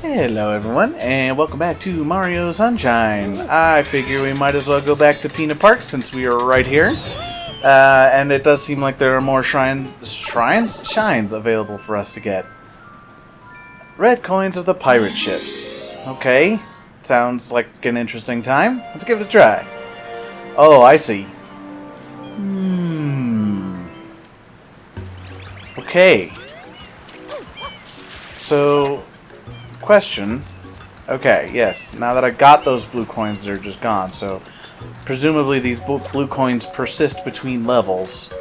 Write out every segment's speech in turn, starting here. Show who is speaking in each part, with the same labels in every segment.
Speaker 1: Hello everyone, and welcome back to Mario Sunshine. I figure we might as well go back to Pinna Park since we are right here. And it does seem like there are more shines available for us to get. Red coins of the pirate ships. Okay, sounds like an interesting time. Let's give it a try. Oh, I see. Okay. So, question. Okay, yes. Now that I got those blue coins, they're just gone. So, presumably these blue coins persist between levels.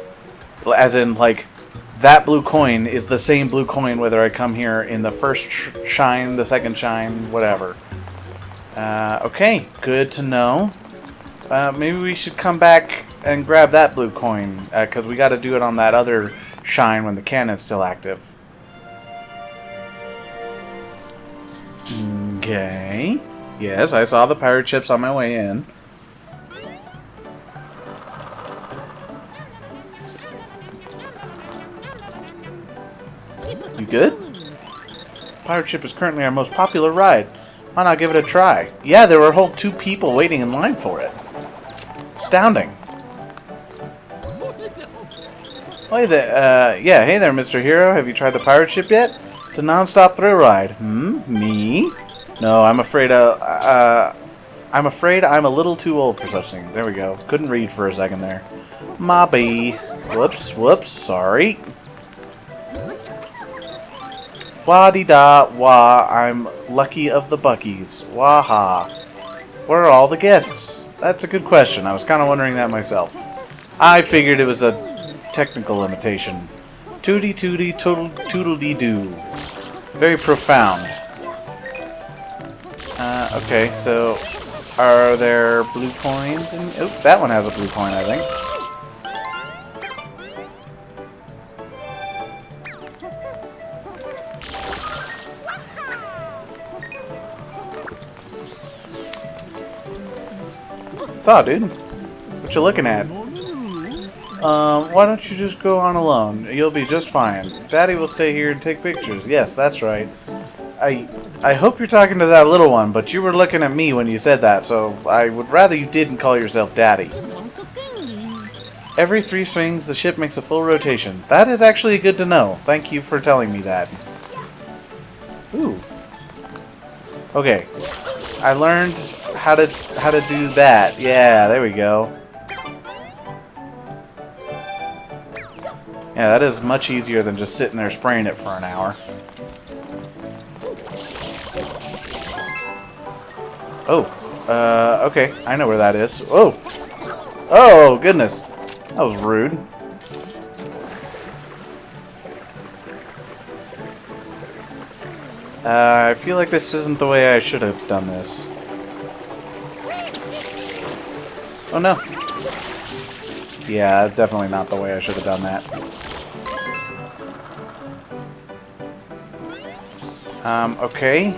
Speaker 1: As in, like, that blue coin is the same blue coin whether I come here in the first shine, the second shine, whatever. Okay, good to know. Maybe we should come back and grab that blue coin, because we got to do it on that other shine when the cannon's still active. Okay. Yes, I saw the pirate ships on my way in. You good? Pirate ship is currently our most popular ride. Why not give it a try? Yeah, there were a whole 2 people waiting in line for it. Astounding. Hey there, yeah, hey there, Mr. Hero. Have you tried the pirate ship yet? It's a non-stop thrill ride. Me? No, I'm afraid I'm a little too old for such things. There we go. Couldn't read for a second there. Mobby. Whoops, sorry. Wah-de-da, I'm lucky of the Buckies. Waha. Where are all the guests? That's a good question. I was kind of wondering that myself. I figured it was a technical limitation. Tooty-tooty, toodle-dee-doo. Very profound. Okay, so are there blue coins? Oh, that one has a blue coin, I think. Saw, dude. What you looking at? Why don't you just go on alone? You'll be just fine. Daddy will stay here and take pictures. Yes, that's right. I hope you're talking to that little one, but you were looking at me when you said that, so I would rather you didn't call yourself Daddy. Every 3 swings, the ship makes a full rotation. That is actually good to know. Thank you for telling me that. Ooh. Okay. I learned how to do that. Yeah, there we go. Yeah, that is much easier than just sitting there spraying it for an hour. Oh, okay. I know where that is. Oh! Oh, goodness. That was rude. I feel like this isn't the way I should have done this. Oh, no. Yeah, definitely not the way I should have done that. Okay.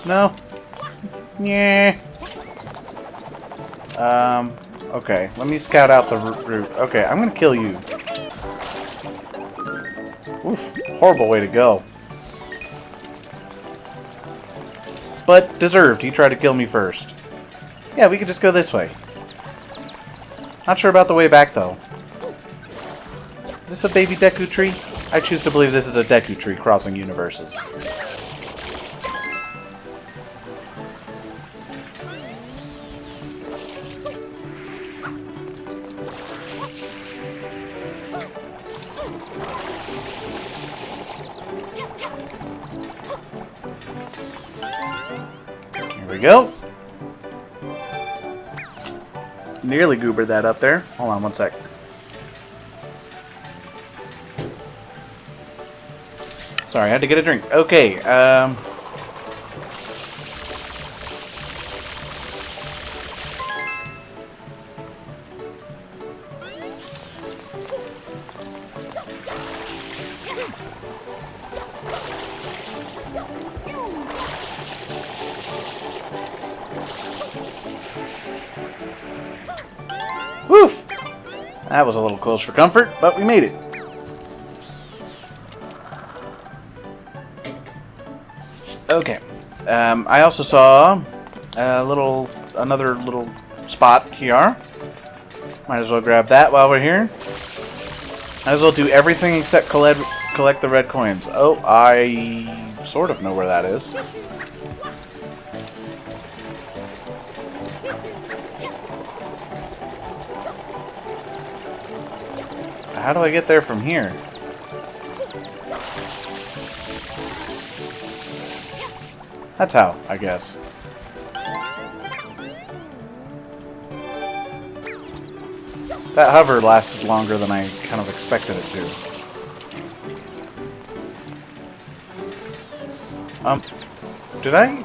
Speaker 1: No. Yeah. Okay. Let me scout out the route. Okay, I'm gonna kill you. Oof. Horrible way to go. But deserved. He tried to kill me first. Yeah, we could just go this way. Not sure about the way back, though. Is this a baby Deku tree? I choose to believe this is a Deku tree crossing universes. Here we go. Nearly goobered that up there. Hold on one sec. Sorry, I had to get a drink. Okay, Woof! That was a little close for comfort, but we made it. Okay. I also saw another little spot here. Might as well grab that while we're here. Might as well do everything except collect the red coins. Oh, I sort of know where that is. How do I get there from here? That's how, I guess. That hover lasted longer than I kind of expected it to. Did I?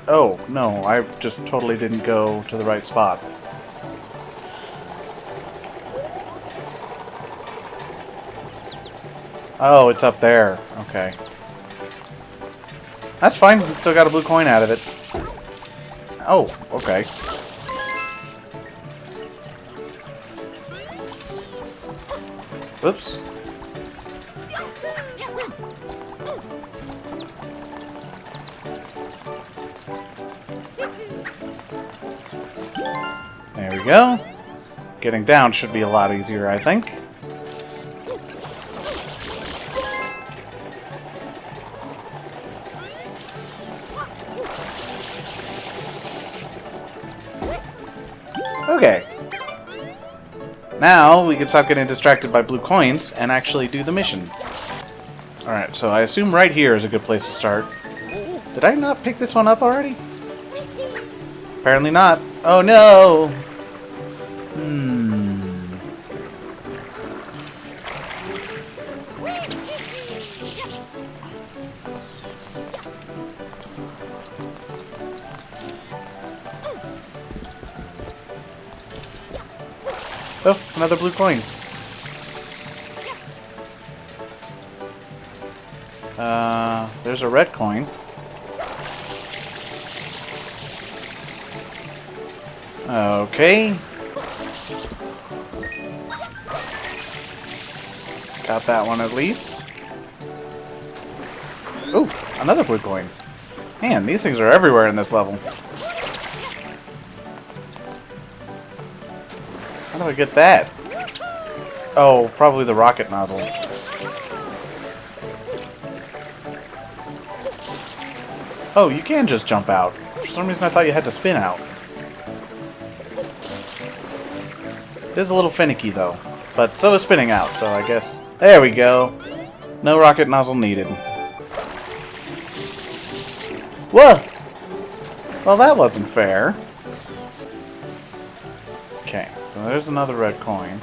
Speaker 1: Oh, no, I just totally didn't go to the right spot. Oh, it's up there. Okay. That's fine. We still got a blue coin out of it. Oh, okay. Whoops. There we go. Getting down should be a lot easier, I think. Okay. Now we can stop getting distracted by blue coins and actually do the mission. Alright, so I assume right here is a good place to start. Did I not pick this one up already? Apparently not. Oh no! Oh, another blue coin. There's a red coin. Okay. Got that one at least. Ooh, another blue coin. Man, these things are everywhere in this level. How do I get that? Oh, probably the rocket nozzle. Oh, you can just jump out. For some reason I thought you had to spin out. It is a little finicky though. But so is spinning out, so I guess... There we go. No rocket nozzle needed. Whoa! Well, that wasn't fair. Okay, so there's another red coin.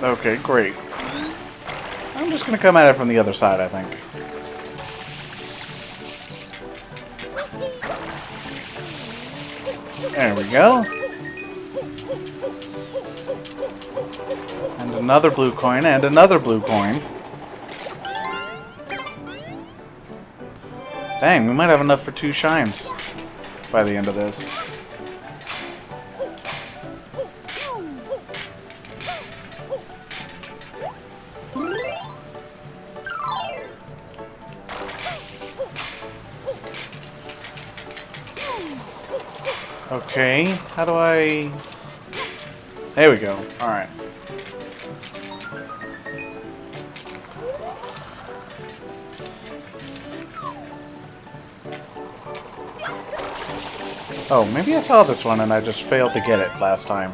Speaker 1: Okay, great. I'm just gonna come at it from the other side, I think. There we go. And another blue coin, and another blue coin. Dang, we might have enough for 2 shines by the end of this. Okay, how do I... There we go. Alright. Oh, maybe I saw this one and I just failed to get it last time.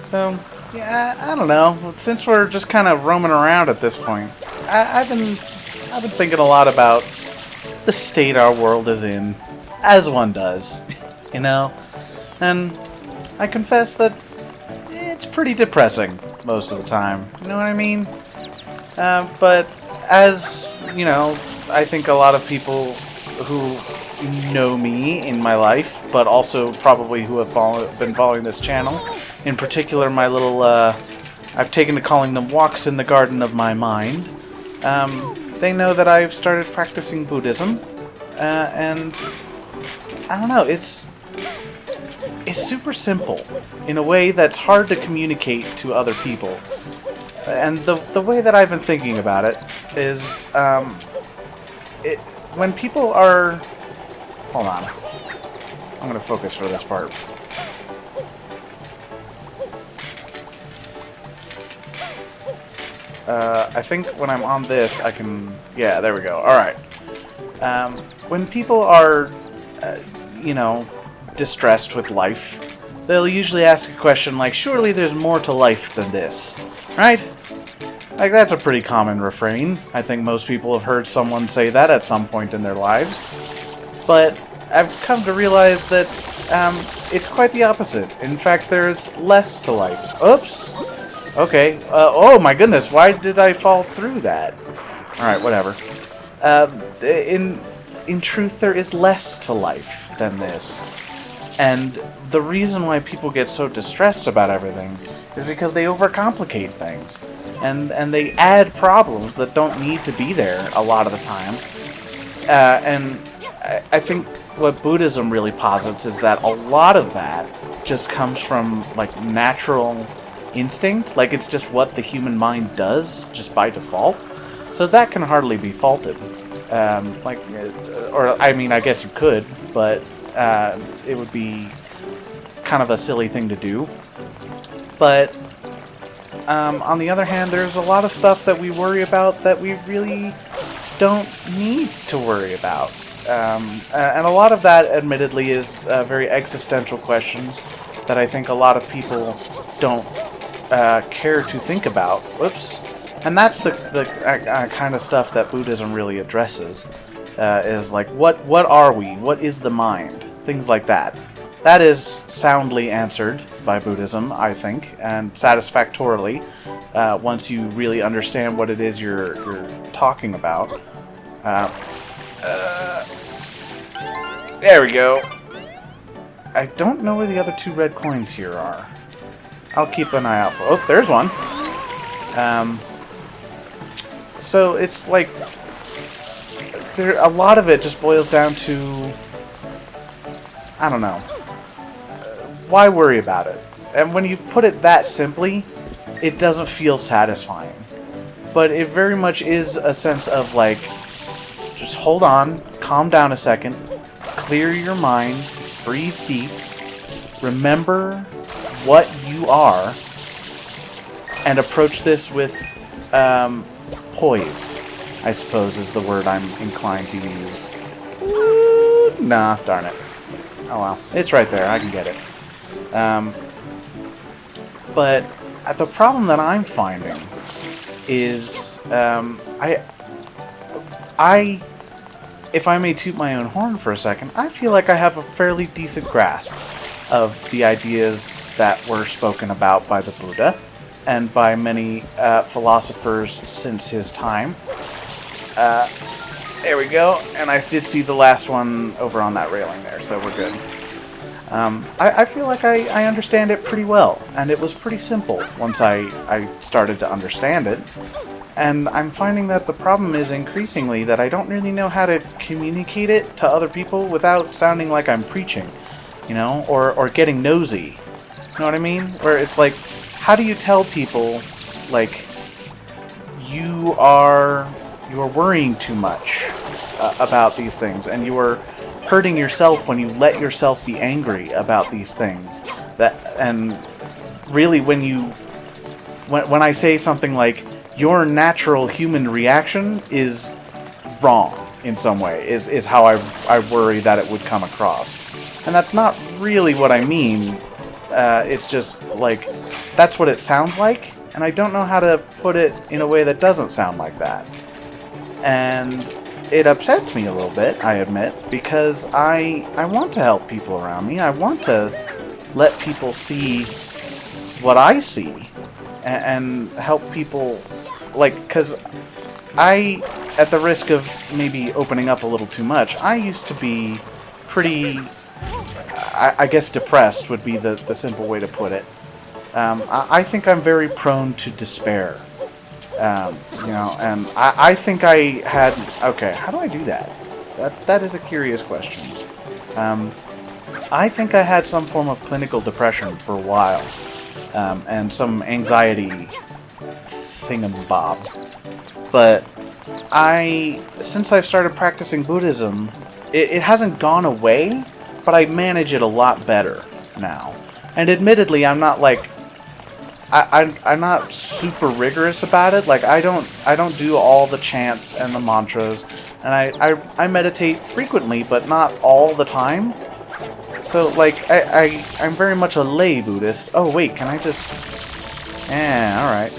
Speaker 1: So, yeah, I don't know. Since we're just kind of roaming around at this point, I've been thinking a lot about the state our world is in, as one does, you know? And I confess that it's pretty depressing most of the time, you know what I mean? But as, you know, I think a lot of people who know me in my life, but also probably who have been following this channel. In particular, my little, I've taken to calling them walks in the garden of my mind. They know that I've started practicing Buddhism, and I don't know, it's super simple in a way that's hard to communicate to other people. And the way that I've been thinking about it is, when people are... Hold on. I'm going to focus for this part. I think when I'm on this, I can... Yeah, there we go. Alright. When people are, you know, distressed with life, they'll usually ask a question like, surely there's more to life than this, right? Like, that's a pretty common refrain. I think most people have heard someone say that at some point in their lives. But I've come to realize that it's quite the opposite. In fact, there's less to life. Oops! Okay. Oh my goodness, why did I fall through that? Alright, whatever. In truth, there is less to life than this. And the reason why people get so distressed about everything is because they overcomplicate things. And they add problems that don't need to be there a lot of the time. And I think what Buddhism really posits is that a lot of that just comes from, like, natural instinct. Like, it's just what the human mind does, just by default. So that can hardly be faulted. Or, I mean, I guess you could, but it would be kind of a silly thing to do. But on the other hand, there's a lot of stuff that we worry about that we really don't need to worry about. And a lot of that, admittedly, is very existential questions that I think a lot of people don't care to think about. Whoops. And that's the kind of stuff that Buddhism really addresses. Is like, what are we? What is the mind? Things like that. That is soundly answered by Buddhism, I think, and satisfactorily, once you really understand what it is you're talking about. There we go. I don't know where the other two red coins here are. I'll keep an eye out for... Oh, there's one. So it's like... a lot of it just boils down to... I don't know. Why worry about it? And when you put it that simply, it doesn't feel satisfying. But it very much is a sense of, like, just hold on, calm down a second, clear your mind, breathe deep, remember what you are, and approach this with poise, I suppose is the word I'm inclined to use. Nah, darn it. Oh well, it's right there, I can get it. But the problem that I'm finding is, if I may toot my own horn for a second, I feel like I have a fairly decent grasp of the ideas that were spoken about by the Buddha and by many philosophers since his time. There we go, and I did see the last one over on that railing there, so we're good. I feel like I understand it pretty well, and it was pretty simple once I started to understand it. And I'm finding that the problem is increasingly that I don't really know how to communicate it to other people without sounding like I'm preaching, you know, or getting nosy. You know what I mean? Where it's like, how do you tell people, like, you are worrying too much about these things, and you are hurting yourself when you let yourself be angry about these things. And really, when I say something like, your natural human reaction is wrong in some way, is how I worry that it would come across. And that's not really what I mean. It's just, like, that's what it sounds like, and I don't know how to put it in a way that doesn't sound like that. And it upsets me a little bit, I admit, because I want to help people around me. I want to let people see what I see and help people, like, because I at the risk of maybe opening up a little too much, I used to be pretty, I guess depressed would be the simple way to put it. I think I'm very prone to despair. You know, and I think I had... Okay, how do I do that? That is a curious question. I think I had some form of clinical depression for a while, and some anxiety thingamabob. But since I've started practicing Buddhism, it hasn't gone away, but I manage it a lot better now. And admittedly, I'm not like... I'm not super rigorous about it. Like I don't do all the chants and the mantras, and I meditate frequently, but not all the time. So like I'm very much a lay Buddhist. Oh wait, can I just? All right.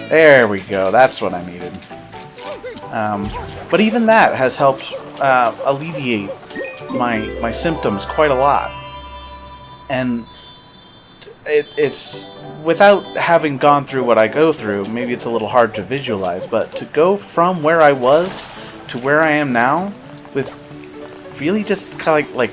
Speaker 1: There we go. That's what I needed. But even that has helped alleviate my symptoms quite a lot, and it's without having gone through what I go through, maybe it's a little hard to visualize, but to go from where I was to where I am now with really just kind of like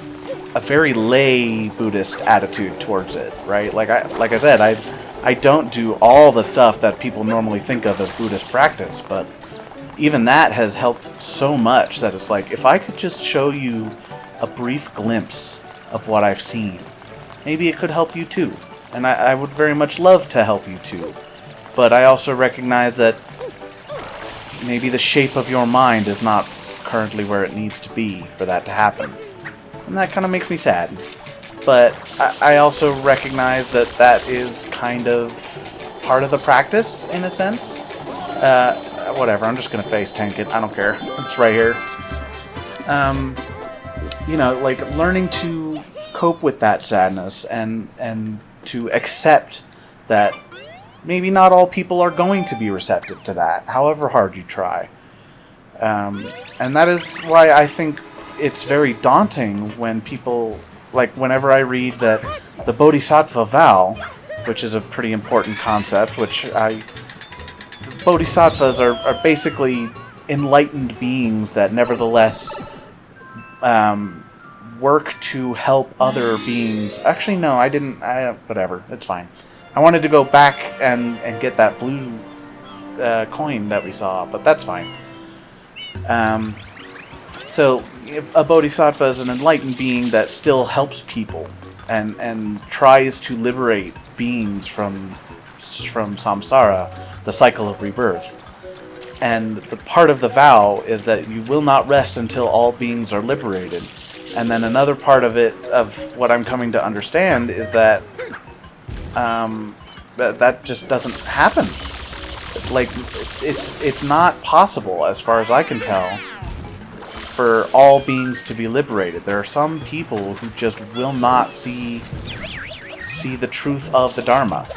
Speaker 1: a very lay Buddhist attitude towards it, right? Like I said, I don't do all the stuff that people normally think of as Buddhist practice, but even that has helped so much that it's like, if I could just show you a brief glimpse of what I've seen, maybe it could help you too. And I would very much love to help you too. But I also recognize that maybe the shape of your mind is not currently where it needs to be for that to happen. And that kind of makes me sad. But I also recognize that that is kind of part of the practice, in a sense. Whatever, I'm just going to face tank it. I don't care. It's right here. You know, like learning to cope with that sadness and to accept that maybe not all people are going to be receptive to that, however hard you try. And that is why I think it's very daunting when people, like whenever I read that the Bodhisattva vow, which is a pretty important concept, Bodhisattvas are basically enlightened beings that nevertheless work to help other beings. Actually, no, I didn't. Whatever, it's fine. I wanted to go back and get that blue coin that we saw, but that's fine. So, a bodhisattva is an enlightened being that still helps people and tries to liberate beings from samsara, the cycle of rebirth. And the part of the vow is that you will not rest until all beings are liberated. And then another part of it, of what I'm coming to understand, is that that just doesn't happen. Like, it's not possible, as far as I can tell, for all beings to be liberated. There are some people who just will not see the truth of the Dharma.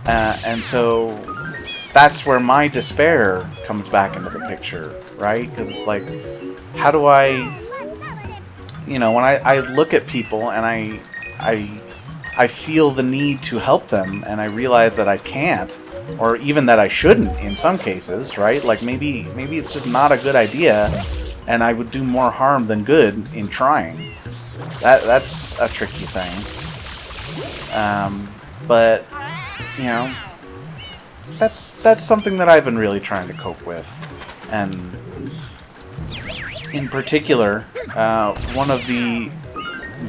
Speaker 1: And so that's where my despair comes back into the picture, right? Because it's like, how do I... You know, when I look at people and I feel the need to help them, and I realize that I can't, or even that I shouldn't in some cases, right? Like maybe it's just not a good idea, and I would do more harm than good in trying. That's a tricky thing. But you know, that's something that I've been really trying to cope with, and in particular, one of the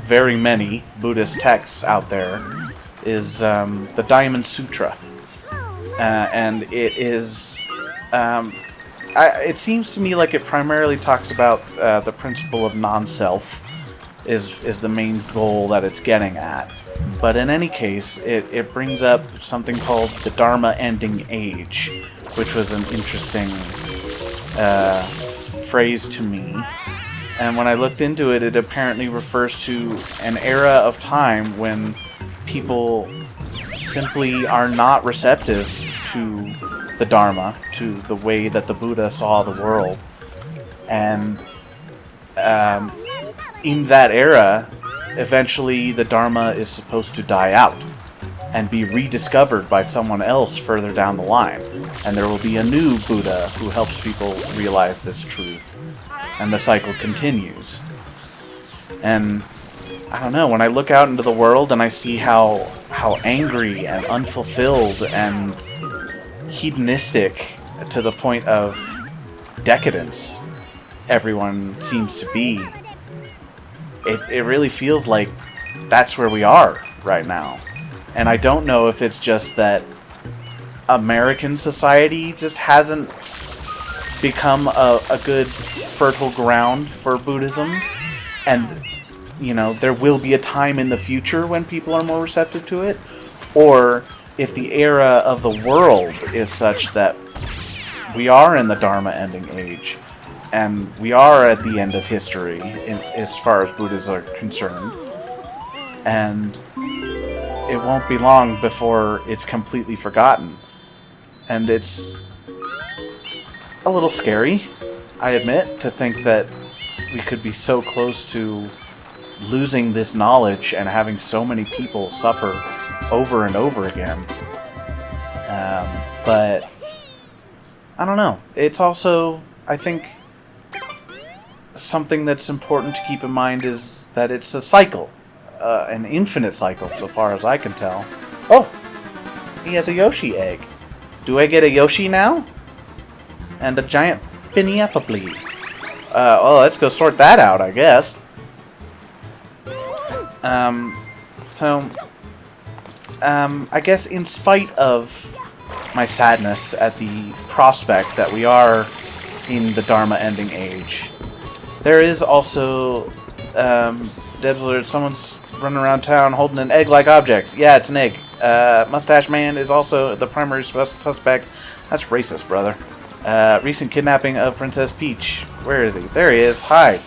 Speaker 1: very many Buddhist texts out there is the Diamond Sutra, and it is. It seems to me like it primarily talks about the principle of non-self is the main goal that it's getting at. But in any case, it brings up something called the Dharma ending age, which was an interesting phrase to me. And when I looked into it, it apparently refers to an era of time when people simply are not receptive to the Dharma, to the way that the Buddha saw the world. And in that era, eventually the Dharma is supposed to die out. and be rediscovered by someone else further down the line. And there will be a new Buddha who helps people realize this truth. And the cycle continues. And I don't know, when I look out into the world and I see how angry and unfulfilled and hedonistic to the point of decadence everyone seems to be, it really feels like that's where we are right now. And I don't know if it's just that American society just hasn't become a good fertile ground for Buddhism, and you know, there will be a time in the future when people are more receptive to it, or if the era of the world is such that we are in the Dharma ending age, and we are at the end of history as far as Buddhists are concerned, and it won't be long before it's completely forgotten. And it's a little scary, I admit, to think that we could be so close to losing this knowledge and having so many people suffer over and over again. But I don't know. It's also, I think, something that's important to keep in mind is that it's a cycle. An infinite cycle, so far as I can tell. Oh! He has a Yoshi egg. Do I get a Yoshi now? And a giant Pinna Park. Well, let's go sort that out, I guess. I guess in spite of my sadness at the prospect that we are in the Dharma ending age, there is also, Deb's alert, someone's running around town holding an egg-like object. Yeah, it's an egg. Mustache Man is also the primary suspect. That's racist, brother. Recent kidnapping of Princess Peach. Where is he? There he is. Hi.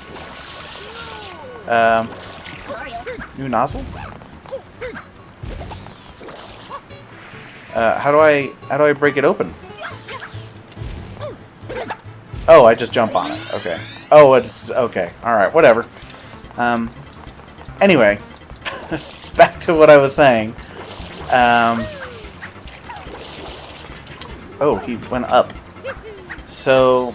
Speaker 1: New nozzle? How do I break it open? Oh, I just jump on it. Okay. Oh, it's okay. All right, whatever. Anyway, back to what I was saying. Oh, he went up. So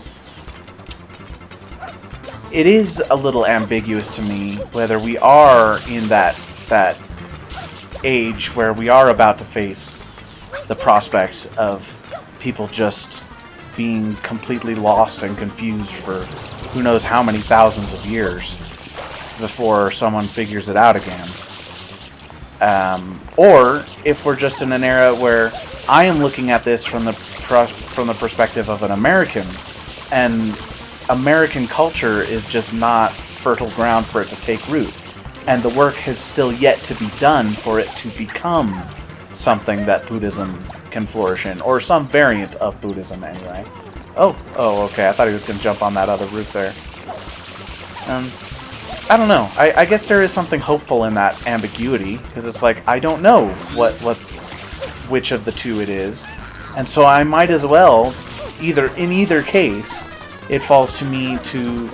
Speaker 1: it is a little ambiguous to me whether we are in that age where we are about to face the prospect of people just being completely lost and confused for who knows how many thousands of years before someone figures it out again. Or if we're just in an era where I am looking at this from the perspective of an American, and American culture is just not fertile ground for it to take root, and the work has still yet to be done for it to become something that Buddhism can flourish in, or some variant of Buddhism anyway. Oh, okay, I thought he was going to jump on that other roof there. I don't know. I guess there is something hopeful in that ambiguity, because it's like, I don't know which of the two it is, and so I might as well, in either case, it falls to me to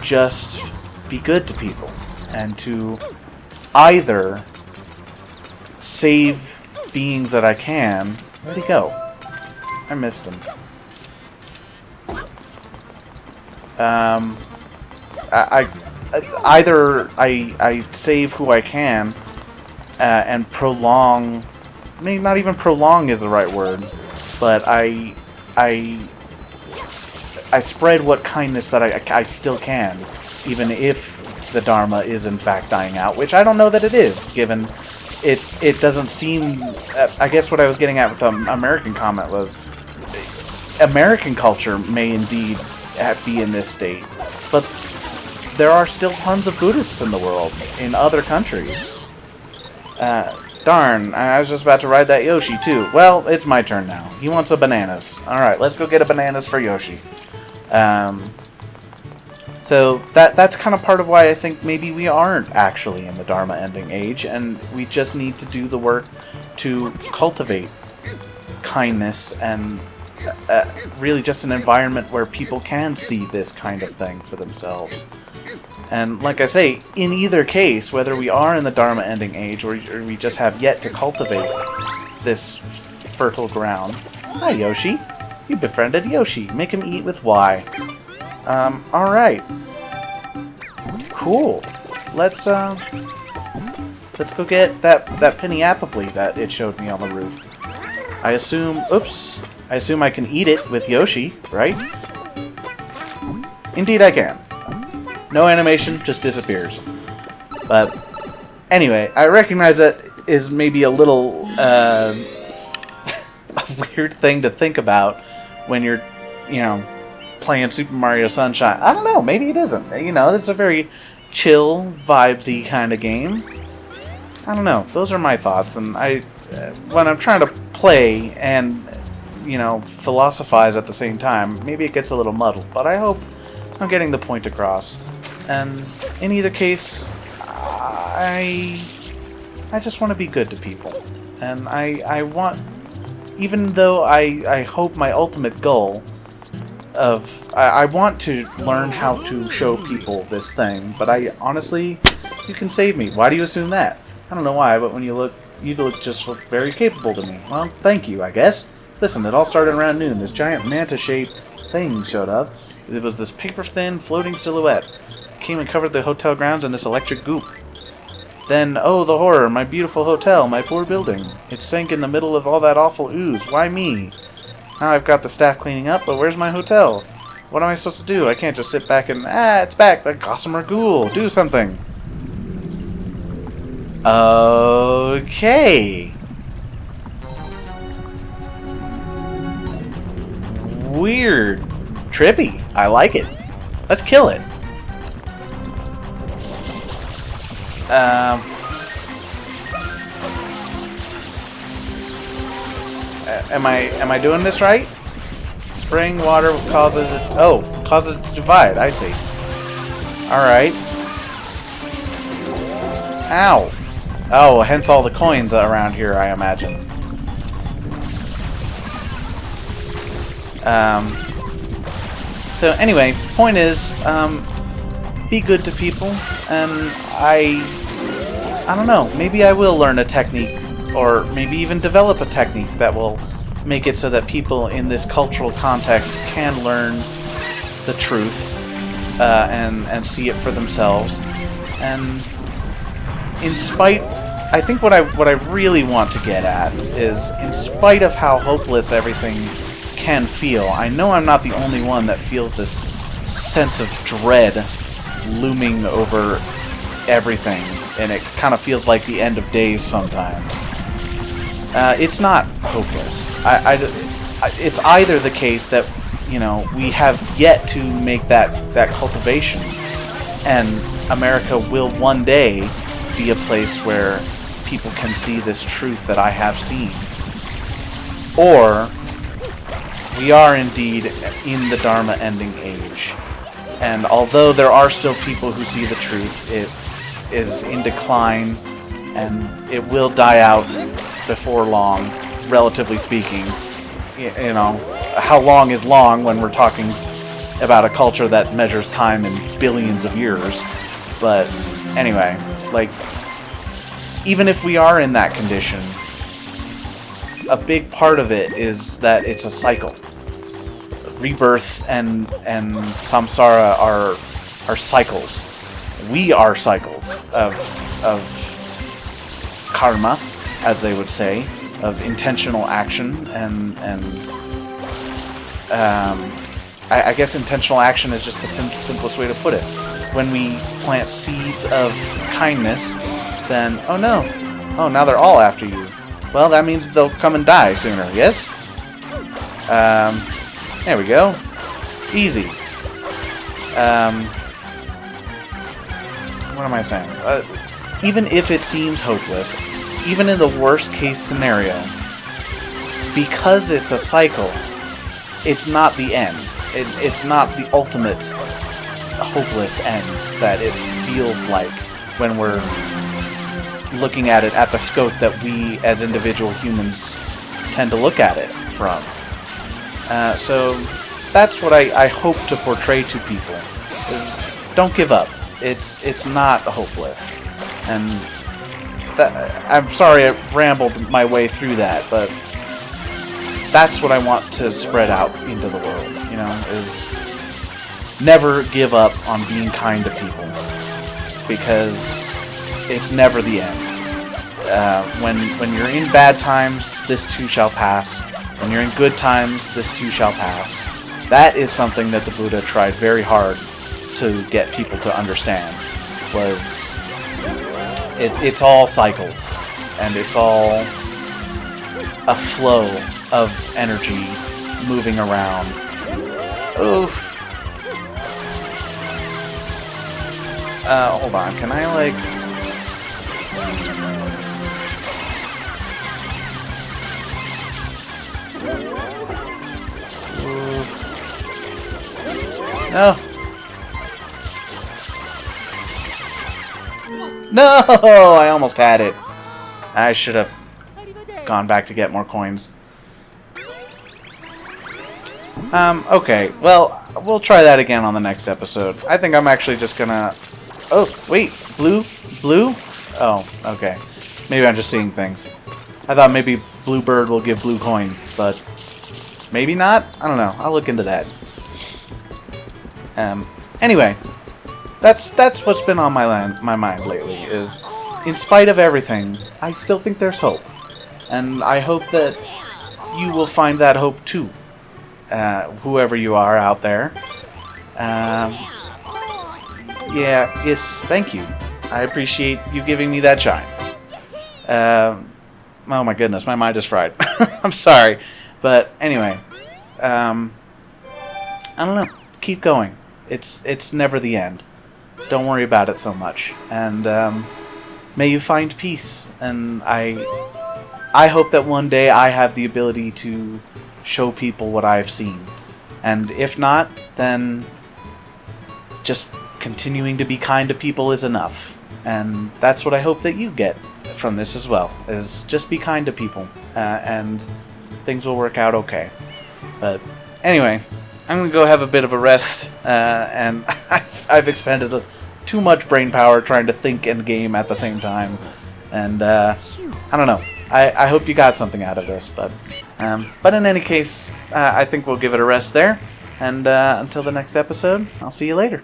Speaker 1: just be good to people, and to either save beings that I can. Where'd he go? I missed him. Either I save who I can and prolong. Maybe not even prolong is the right word, but I spread what kindness that I still can, even if the Dharma is in fact dying out, which I don't know that it is, given it doesn't seem. I guess what I was getting at with the American comment was, American culture may indeed be in this state, but there are still tons of Buddhists in the world, in other countries. Darn, I was just about to ride that Yoshi too. Well, it's my turn now. He wants a bananas. Alright, let's go get a bananas for Yoshi. So that's kind of part of why I think maybe we aren't actually in the Dharma ending age, and we just need to do the work to cultivate kindness and really just an environment where people can see this kind of thing for themselves. And like I say, in either case, whether we are in the Dharma ending age or we just have yet to cultivate this fertile ground. Hi, Yoshi. You befriended Yoshi. Make him eat with Y. Alright. Cool. Let's go get that penny apple that it showed me on the roof. I assume I can eat it with Yoshi, right? Indeed I can. No animation, just disappears. But anyway, I recognize that is maybe a little a weird thing to think about when you're, playing Super Mario Sunshine. I don't know, maybe it isn't. It's a very chill, vibesy kind of game. I don't know. Those are my thoughts, and when I'm trying to play and philosophize at the same time, maybe it gets a little muddled. But I hope I'm getting the point across. And in either case, I just want to be good to people, and I want, even though I hope my ultimate goal of I want to learn how to show people this thing, but I honestly, you can save me. Why do you assume that? I don't know why, but when you look just very capable to me. Well, thank you, I guess. Listen, it all started around noon. This giant manta-shaped thing showed up. It was this paper-thin, floating silhouette. Came and covered the hotel grounds in this electric goop. Then, oh, the horror, my beautiful hotel, my poor building. It sank in the middle of all that awful ooze. Why me? Now I've got the staff cleaning up, but where's my hotel? What am I supposed to do? I can't just sit back and, it's back, the gossamer ghoul. Do something. Okay. Weird. Trippy. I like it. Let's kill it. Am I doing this right? Spraying water causes it. Oh, causes it to divide. I see. All right. Ow. Oh, hence all the coins around here, I imagine. So anyway, point is, be good to people, and I don't know, maybe I will learn a technique, or maybe even develop a technique that will make it so that people in this cultural context can learn the truth, and see it for themselves. And I think what I really want to get at is, in spite of how hopeless everything can feel, I know I'm not the only one that feels this sense of dread looming over everything, and it kind of feels like the end of days sometimes. It's not hopeless. It's either the case that we have yet to make that cultivation, and America will one day be a place where people can see this truth that I have seen, or we are indeed in the Dharma ending age. And although there are still people who see the truth, it is in decline, and it will die out before long, relatively speaking. How long is long when we're talking about a culture that measures time in billions of years? But anyway, even if we are in that condition, a big part of it is that it's a cycle. Rebirth and samsara are cycles. We are cycles of karma, as they would say, of intentional action, and I guess intentional action is just the simplest way to put it. When we plant seeds of kindness, then now they're all after you. Well, that means they'll come and die sooner, yes? There we go. Easy. What am I saying? Even if it seems hopeless, even in the worst case scenario, because it's a cycle, it's not the end. It's not the ultimate hopeless end that it feels like when we're looking at it at the scope that we as individual humans tend to look at it from. So that's what I hope to portray to people, is don't give up. it's not hopeless. And I'm sorry I rambled my way through that, but that's what I want to spread out into the world, you know, is never give up on being kind to people, because it's never the end. When you're in bad times, this too shall pass. When you're in good times, this too shall pass. That is something that the Buddha tried very hard to get people to understand. Was it's all cycles, and it's all a flow of energy moving around. Oof. Hold on, can I, like... No! No! I almost had it. I should have gone back to get more coins. Okay. Well, we'll try that again on the next episode. I think I'm actually just gonna... Oh, wait. Blue? Blue? Oh, okay. Maybe I'm just seeing things. I thought maybe Bluebird will give blue coin, but maybe not? I don't know. I'll look into that. Anyway, that's what's been on my mind lately, is in spite of everything, I still think there's hope. And I hope that you will find that hope too, whoever you are out there. Yeah, yes, thank you. I appreciate you giving me that shine. Oh my goodness, my mind is fried. I'm sorry. But anyway, I don't know. Keep going. It's never the end. Don't worry about it so much. And may you find peace. And I hope that one day I have the ability to show people what I've seen. And if not, then just continuing to be kind to people is enough. And that's what I hope that you get from this as well, is just be kind to people, and things will work out okay. But anyway, I'm going to go have a bit of a rest, and I've expended too much brain power trying to think and game at the same time, and I don't know. I hope you got something out of this, but in any case, I think we'll give it a rest there, and until the next episode, I'll see you later.